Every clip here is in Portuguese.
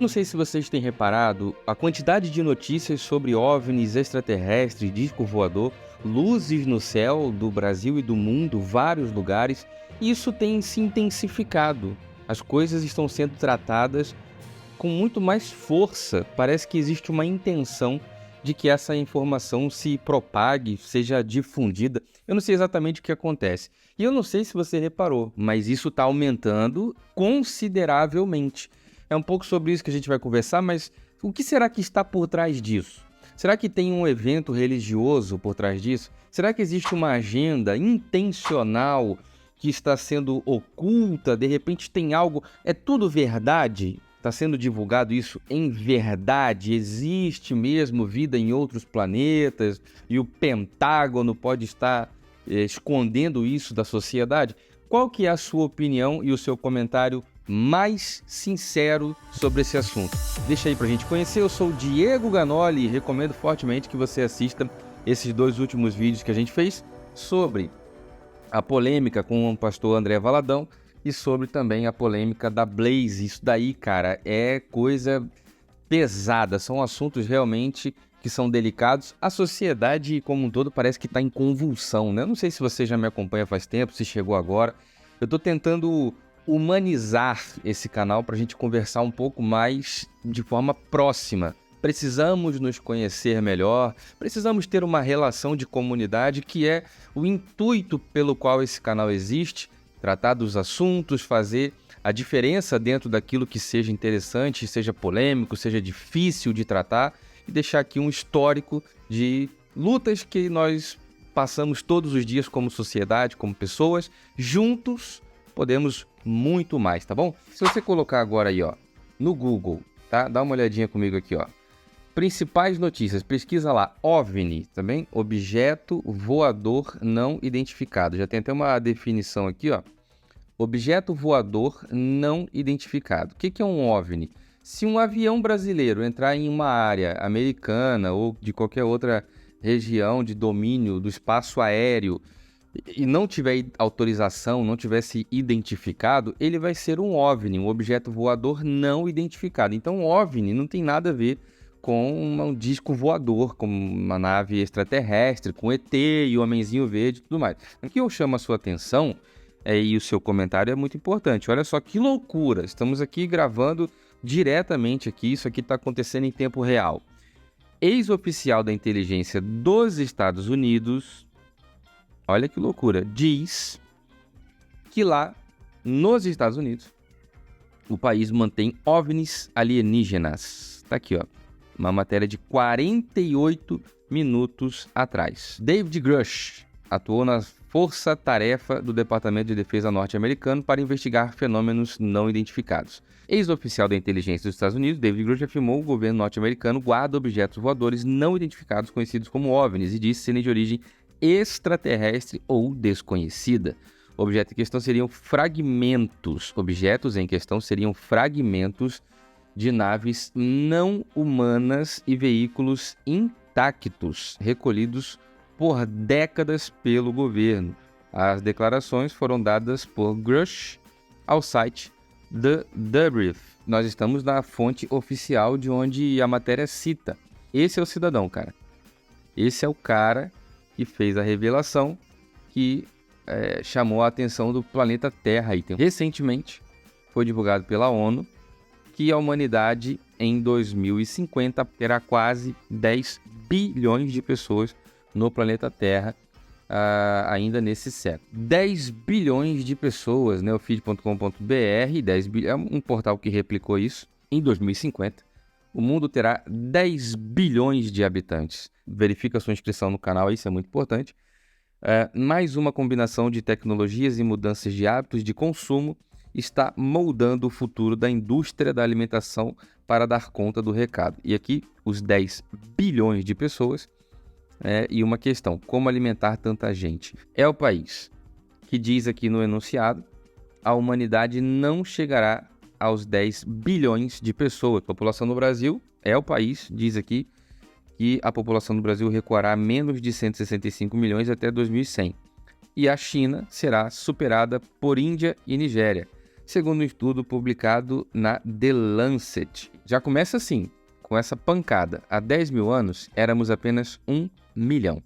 Não sei se vocês têm reparado a quantidade de notícias sobre OVNIs, extraterrestres, disco voador, luzes no céu do Brasil e do mundo, vários lugares, e isso tem se intensificado. As coisas estão sendo tratadas com muito mais força. Parece que existe uma intenção de que essa informação se propague, seja difundida. Eu não sei exatamente o que acontece. E eu não sei se você reparou, mas isso está aumentando consideravelmente. É um pouco sobre isso que a gente vai conversar, mas o que será que está por trás disso? Será que tem um evento religioso por trás disso? Será que existe uma agenda intencional que está sendo oculta? De repente tem algo... É tudo verdade? Está sendo divulgado isso em verdade? Existe mesmo vida em outros planetas? E o Pentágono pode estar escondendo isso da sociedade? Qual que é a sua opinião e o seu comentário mais sincero sobre esse assunto? Deixa aí pra gente conhecer. Eu sou o Diego Ganoli e recomendo fortemente que você assista esses 2 últimos vídeos que a gente fez sobre a polêmica com o pastor André Valadão e sobre também a polêmica da Blaze. Isso daí, cara, é coisa pesada, são assuntos realmente que são delicados. A sociedade como um todo parece que está em convulsão, né? Eu não sei se você já me acompanha faz tempo, se chegou agora. Eu estou tentando humanizar esse canal para a gente conversar um pouco mais de forma próxima. Precisamos nos conhecer melhor, precisamos ter uma relação de comunidade, que é o intuito pelo qual esse canal existe, tratar dos assuntos, fazer a diferença dentro daquilo que seja interessante, seja polêmico, seja difícil de tratar, e deixar aqui um histórico de lutas que nós passamos todos os dias como sociedade, como pessoas, juntos podemos muito mais, tá bom? Se você colocar agora aí, ó, no Google, tá? Dá uma olhadinha comigo aqui, ó. Principais notícias, pesquisa lá, OVNI, também, objeto voador não identificado. Já tem até uma definição aqui, ó. Objeto voador não identificado. O que é um OVNI? Se um avião brasileiro entrar em uma área americana ou de qualquer outra região de domínio do espaço aéreo e não tiver autorização, não tivesse identificado, ele vai ser um OVNI, um objeto voador não identificado. Então, OVNI não tem nada a ver com um disco voador, com uma nave extraterrestre, com ET e o Homenzinho Verde e tudo mais. O que eu chamo a sua atenção, e o seu comentário é muito importante. Olha só que loucura, estamos aqui gravando diretamente aqui, isso aqui está acontecendo em tempo real. Ex-oficial da inteligência dos Estados Unidos, olha que loucura, diz que lá nos Estados Unidos o país mantém OVNIs alienígenas. Tá aqui, ó, uma matéria de 48 minutos atrás. David Grush atuou na força-tarefa do Departamento de Defesa norte-americano para investigar fenômenos não identificados. Ex-oficial da inteligência dos Estados Unidos, David Grush afirmou que o governo norte-americano guarda objetos voadores não identificados conhecidos como OVNIs e disse serem de origem extraterrestre ou desconhecida. Objetos em questão seriam fragmentos de naves não humanas e veículos intactos, recolhidos por décadas pelo governo. As declarações foram dadas por Grush ao site The Debrief. Nós estamos na fonte oficial de onde a matéria cita. Esse é o cidadão, cara. Esse é o cara que fez a revelação que chamou a atenção do planeta Terra. Recentemente, foi divulgado pela ONU que a humanidade em 2050 terá quase 10 bilhões de pessoas no planeta Terra ainda nesse século. 10 bilhões de pessoas, né? O feed.com.br, é um portal que replicou isso. Em 2050, o mundo terá 10 bilhões de habitantes. Verifica a sua inscrição no canal, isso é muito importante. Mais uma combinação de tecnologias e mudanças de hábitos de consumo está moldando o futuro da indústria da alimentação para dar conta do recado. E aqui, os 10 bilhões de pessoas, e uma questão, como alimentar tanta gente? É o país que diz aqui no enunciado, a humanidade não chegará aos 10 bilhões de pessoas. A população do Brasil é o país, diz aqui, que a população do Brasil recuará a menos de 165 milhões até 2100. E a China será superada por Índia e Nigéria. segundo um estudo publicado na The Lancet. Já começa assim, com essa pancada. Há 10 mil anos, éramos apenas 1 milhão.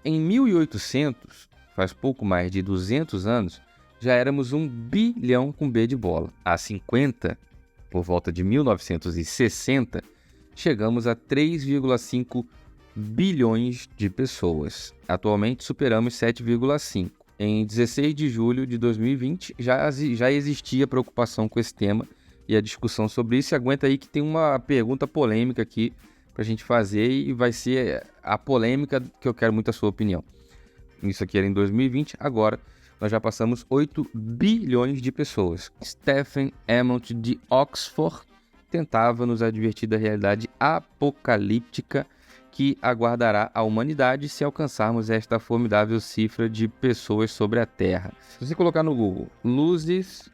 Em 1800, faz pouco mais de 200 anos, já éramos 1 bilhão com B de bola. Há 50, por volta de 1960, chegamos a 3,5 bilhões de pessoas. Atualmente superamos 7,5. Em 16 de julho de 2020 já existia preocupação com esse tema e a discussão sobre isso. E aguenta aí que tem uma pergunta polêmica aqui para a gente fazer e vai ser a polêmica que eu quero muito a sua opinião. Isso aqui era em 2020, agora nós já passamos 8 bilhões de pessoas. Stephen Ament de Oxford tentava nos advertir da realidade apocalíptica que aguardará a humanidade se alcançarmos esta formidável cifra de pessoas sobre a Terra. Se você colocar no Google, luzes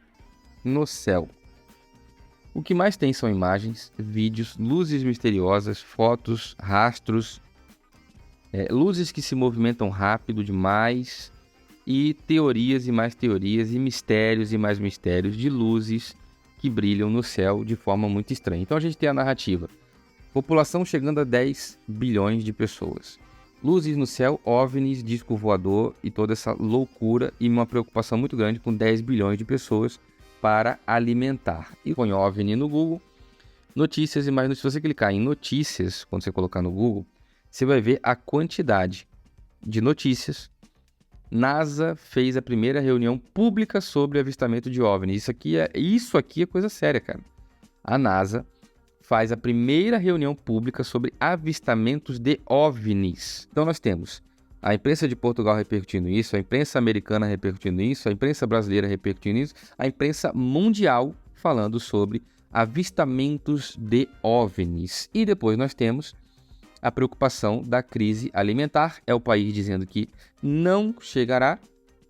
no céu, o que mais tem são imagens, vídeos, luzes misteriosas, fotos, rastros, luzes que se movimentam rápido demais e teorias e mais teorias e mistérios e mais mistérios de luzes que brilham no céu de forma muito estranha. Então a gente tem a narrativa. População chegando a 10 bilhões de pessoas. Luzes no céu, OVNIs, disco voador e toda essa loucura e uma preocupação muito grande com 10 bilhões de pessoas para alimentar. E põe OVNI no Google, notícias e mais. Se você clicar em notícias, quando você colocar no Google, você vai ver a quantidade de notícias. NASA fez a primeira reunião pública sobre avistamento de OVNI. Isso aqui é coisa séria, cara. A NASA faz a primeira reunião pública sobre avistamentos de OVNIs. Então nós temos a imprensa de Portugal repercutindo isso, a imprensa americana repercutindo isso, a imprensa brasileira repercutindo isso, a imprensa mundial falando sobre avistamentos de OVNIs. E depois nós temos a preocupação da crise alimentar. É o país dizendo que não chegará,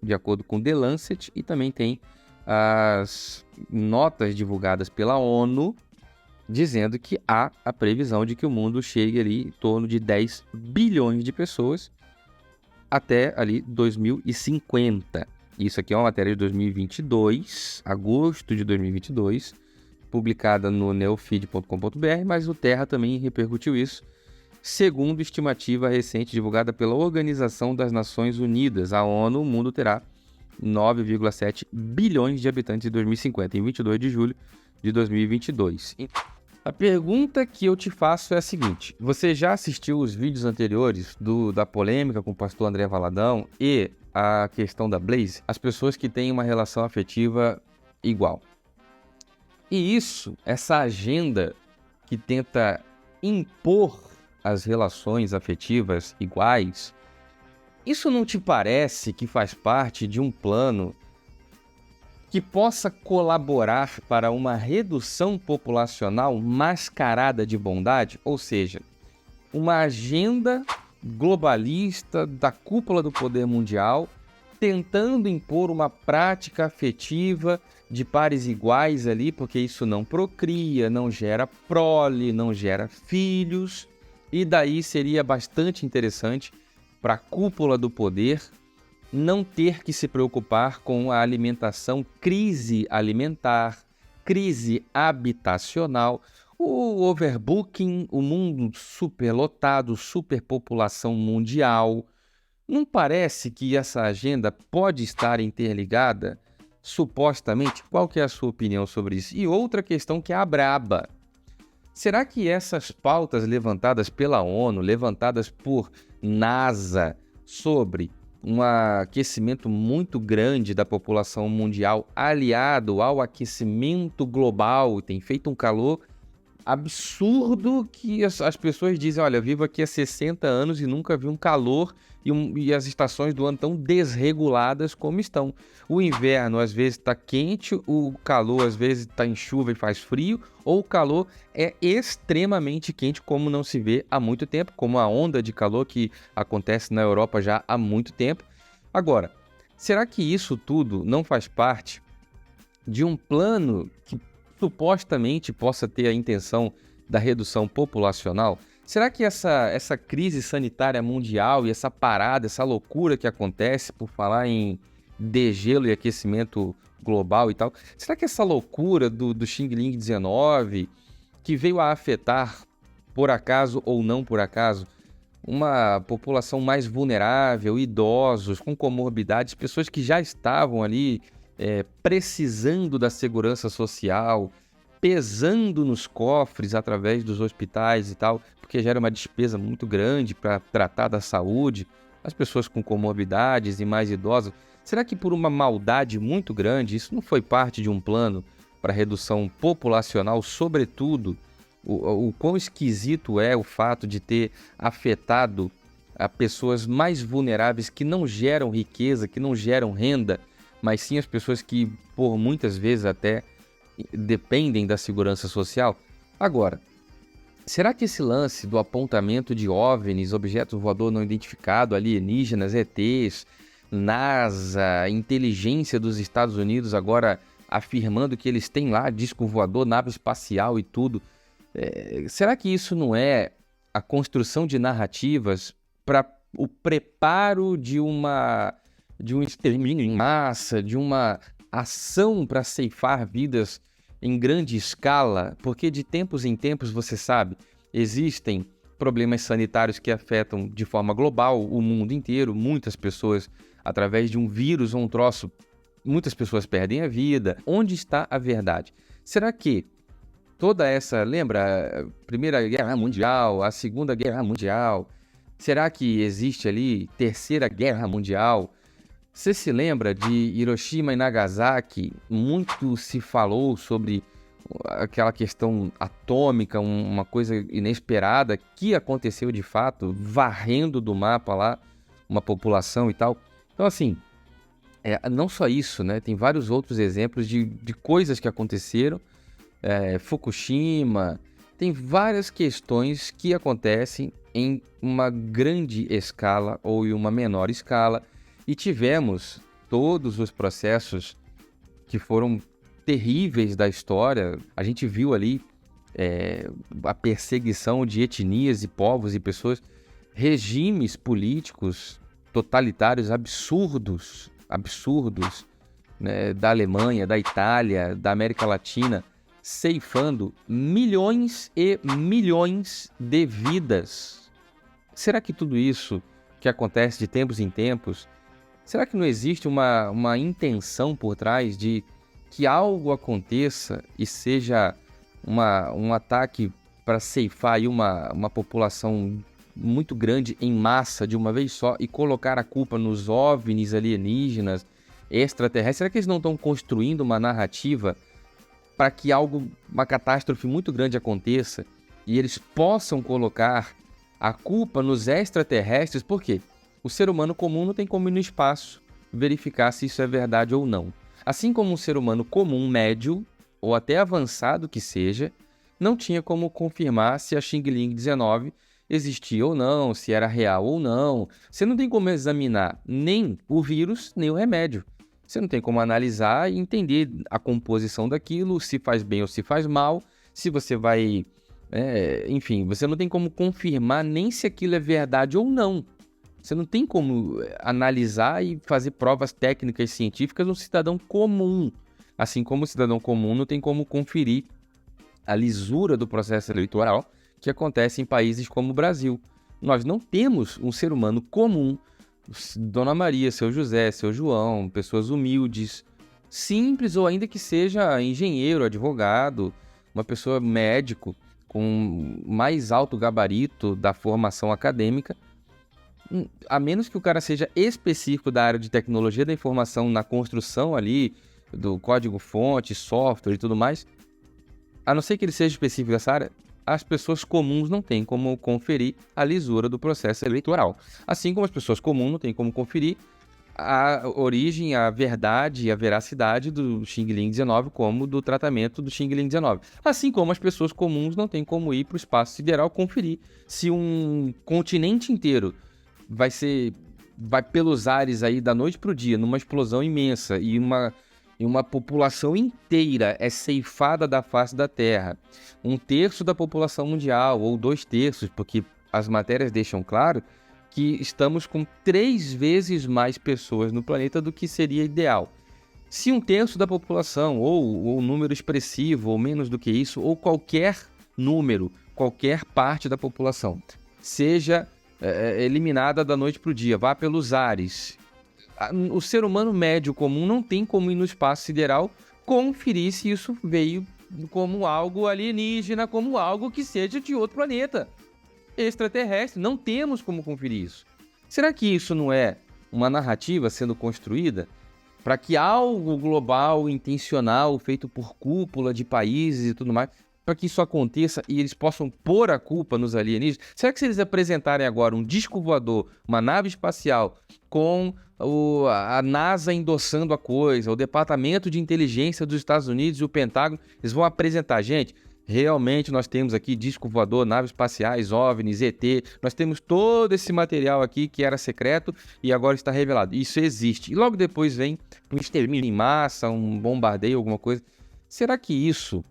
de acordo com The Lancet, e também tem as notas divulgadas pela ONU dizendo que há a previsão de que o mundo chegue ali em torno de 10 bilhões de pessoas até ali 2050. Isso aqui é uma matéria de 2022, agosto de 2022, publicada no neofeed.com.br, mas o Terra também repercutiu isso, segundo estimativa recente divulgada pela Organização das Nações Unidas, a ONU. O mundo terá 9,7 bilhões de habitantes em 2050, em 22 de julho de 2022. A pergunta que eu te faço é a seguinte: você já assistiu os vídeos anteriores da polêmica com o pastor André Valadão e a questão da Blaze? As pessoas que têm uma relação afetiva igual. E essa agenda que tenta impor as relações afetivas iguais, isso não te parece que faz parte de um plano que possa colaborar para uma redução populacional mascarada de bondade? Ou seja, uma agenda globalista da cúpula do poder mundial tentando impor uma prática afetiva de pares iguais ali, porque isso não procria, não gera prole, não gera filhos, e daí seria bastante interessante para a cúpula do poder não ter que se preocupar com a alimentação, crise alimentar, crise habitacional, o overbooking, o mundo superlotado, superpopulação mundial. Não parece que essa agenda pode estar interligada, supostamente? Qual que é a sua opinião sobre isso? E outra questão que é a braba. Será que essas pautas levantadas pela ONU, levantadas por NASA, sobre um aquecimento muito grande da população mundial aliado ao aquecimento global, tem feito um calor absurdo que as pessoas dizem, olha, vivo aqui há 60 anos e nunca vi um calor e as estações do ano tão desreguladas como estão. O inverno às vezes está quente, o calor às vezes está em chuva e faz frio, ou o calor é extremamente quente como não se vê há muito tempo, como a onda de calor que acontece na Europa já há muito tempo. Agora, será que isso tudo não faz parte de um plano que supostamente possa ter a intenção da redução populacional? Será que essa crise sanitária mundial e essa parada, essa loucura que acontece por falar em degelo e aquecimento global e tal. Será que essa loucura do Xing Ling 19, que veio a afetar, por acaso ou não por acaso, uma população mais vulnerável, idosos, com comorbidades, pessoas que já estavam ali precisando da segurança social, pesando nos cofres através dos hospitais e tal, porque gera uma despesa muito grande para tratar da saúde, as pessoas com comorbidades e mais idosas. Será que por uma maldade muito grande, isso não foi parte de um plano para redução populacional, sobretudo o quão esquisito é o fato de ter afetado a pessoas mais vulneráveis que não geram riqueza, que não geram renda, mas sim as pessoas que, por muitas vezes até, dependem da segurança social? Agora, será que esse lance do apontamento de OVNIs, objetos voador não identificado, alienígenas, ETs, NASA, inteligência dos Estados Unidos agora afirmando que eles têm lá disco voador, nave espacial e tudo, será que isso não é a construção de narrativas para o preparo de um extermínio em massa, de uma ação para ceifar vidas em grande escala? Porque de tempos em tempos, você sabe, existem problemas sanitários que afetam de forma global o mundo inteiro, muitas pessoas, através de um vírus ou um troço, muitas pessoas perdem a vida. Onde está a verdade? Será que toda essa, lembra, a Primeira Guerra Mundial, a Segunda Guerra Mundial, será que existe ali Terceira Guerra Mundial? Você se lembra de Hiroshima e Nagasaki? Muito se falou sobre aquela questão atômica, uma coisa inesperada que aconteceu de fato, varrendo do mapa lá uma população e tal. Então, assim, não só isso, né? Tem vários outros exemplos de coisas que aconteceram. Fukushima, tem várias questões que acontecem em uma grande escala ou em uma menor escala, e tivemos todos os processos que foram terríveis da história. A gente viu ali a perseguição de etnias e povos e pessoas, regimes políticos totalitários absurdos, né, da Alemanha, da Itália, da América Latina, ceifando milhões e milhões de vidas. Será que tudo isso que acontece de tempos em tempos, será que não existe uma intenção por trás de que algo aconteça e seja um ataque para ceifar aí uma população muito grande em massa de uma vez só e colocar a culpa nos OVNIs alienígenas, extraterrestres? Será que eles não estão construindo uma narrativa para que uma catástrofe muito grande aconteça e eles possam colocar a culpa nos extraterrestres? Por quê? O ser humano comum não tem como ir no espaço verificar se isso é verdade ou não. Assim como um ser humano comum, médio ou até avançado que seja, não tinha como confirmar se a Xing Ling 19 existia ou não, se era real ou não. Você não tem como examinar nem o vírus, nem o remédio. Você não tem como analisar e entender a composição daquilo, se faz bem ou se faz mal, se você vai... enfim, você não tem como confirmar nem se aquilo é verdade ou não. Você não tem como analisar e fazer provas técnicas científicas no cidadão comum. Assim como o cidadão comum não tem como conferir a lisura do processo eleitoral que acontece em países como o Brasil. Nós não temos um ser humano comum, Dona Maria, seu José, seu João, pessoas humildes, simples, ou ainda que seja engenheiro, advogado, uma pessoa médico com mais alto gabarito da formação acadêmica, a menos que o cara seja específico da área de tecnologia da informação na construção ali do código-fonte, software e tudo mais, a não ser que ele seja específico dessa área, as pessoas comuns não têm como conferir a lisura do processo eleitoral. Assim como as pessoas comuns não têm como conferir a origem, a verdade e a veracidade do Xing Ling 19 como do tratamento do Xing Ling 19. Assim como as pessoas comuns não têm como ir para o espaço sideral conferir se um continente inteiro vai pelos ares aí da noite para o dia, numa explosão imensa e uma população inteira é ceifada da face da Terra, 1/3 da população mundial, ou 2/3, porque as matérias deixam claro que estamos com 3 vezes mais pessoas no planeta do que seria ideal. Se um terço da população, ou um número expressivo, ou menos do que isso, ou qualquer número, qualquer parte da população, seja eliminada da noite para o dia, vá pelos ares, o ser humano médio comum não tem como ir no espaço sideral conferir se isso veio como algo alienígena, como algo que seja de outro planeta extraterrestre. Não temos como conferir isso. Será que isso não é uma narrativa sendo construída para que algo global, intencional, feito por cúpula de países e tudo mais, para que isso aconteça e eles possam pôr a culpa nos alienígenas? Será que se eles apresentarem agora um disco voador, uma nave espacial, com a NASA endossando a coisa, o Departamento de Inteligência dos Estados Unidos e o Pentágono, eles vão apresentar, gente, realmente nós temos aqui disco voador, naves espaciais, OVNIs, ET, nós temos todo esse material aqui que era secreto e agora está revelado. Isso existe. E logo depois vem um extermínio em massa, um bombardeio, alguma coisa. Será que isso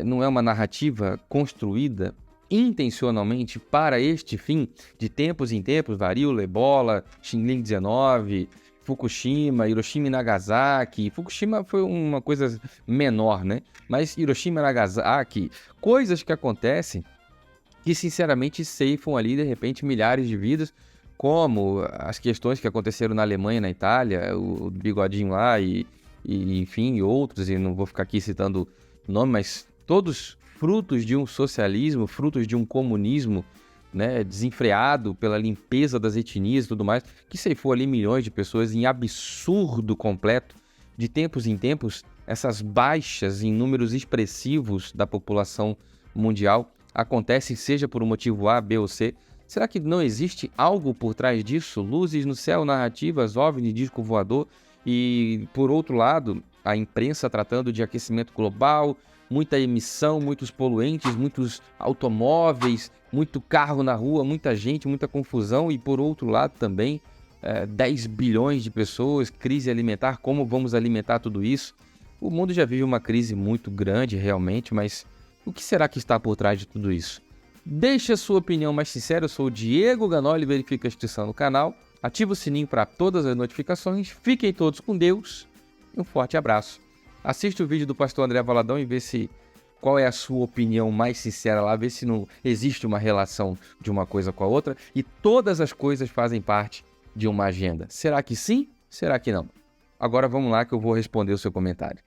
não é uma narrativa construída intencionalmente para este fim? De tempos em tempos, varíola, ebola, Xinling 19, Fukushima, Hiroshima e Nagasaki. Fukushima foi uma coisa menor, né? Mas Hiroshima e Nagasaki, coisas que acontecem que sinceramente ceifam ali, de repente, milhares de vidas, como as questões que aconteceram na Alemanha, na Itália, o bigodinho lá enfim, e outros, e não vou ficar aqui citando nome, mas todos frutos de um socialismo, frutos de um comunismo, né, desenfreado pela limpeza das etnias e tudo mais, que ceifou ali milhões de pessoas em absurdo completo. De tempos em tempos, essas baixas em números expressivos da população mundial acontecem, seja por um motivo A, B ou C. Será que não existe algo por trás disso? Luzes no céu, narrativas, OVNI, disco voador e, por outro lado, a imprensa tratando de aquecimento global, muita emissão, muitos poluentes, muitos automóveis, muito carro na rua, muita gente, muita confusão e, por outro lado, também 10 bilhões de pessoas, crise alimentar, como vamos alimentar tudo isso? O mundo já vive uma crise muito grande, realmente, mas o que será que está por trás de tudo isso? Deixe a sua opinião mais sincera. Eu sou o Diego Ganoli, verifica a inscrição no canal, ativa o sininho para todas as notificações, fiquem todos com Deus e um forte abraço. Assiste o vídeo do pastor André Valadão e vê qual é a sua opinião mais sincera lá, vê se não existe uma relação de uma coisa com a outra e todas as coisas fazem parte de uma agenda. Será que sim? Será que não? Agora vamos lá que eu vou responder o seu comentário.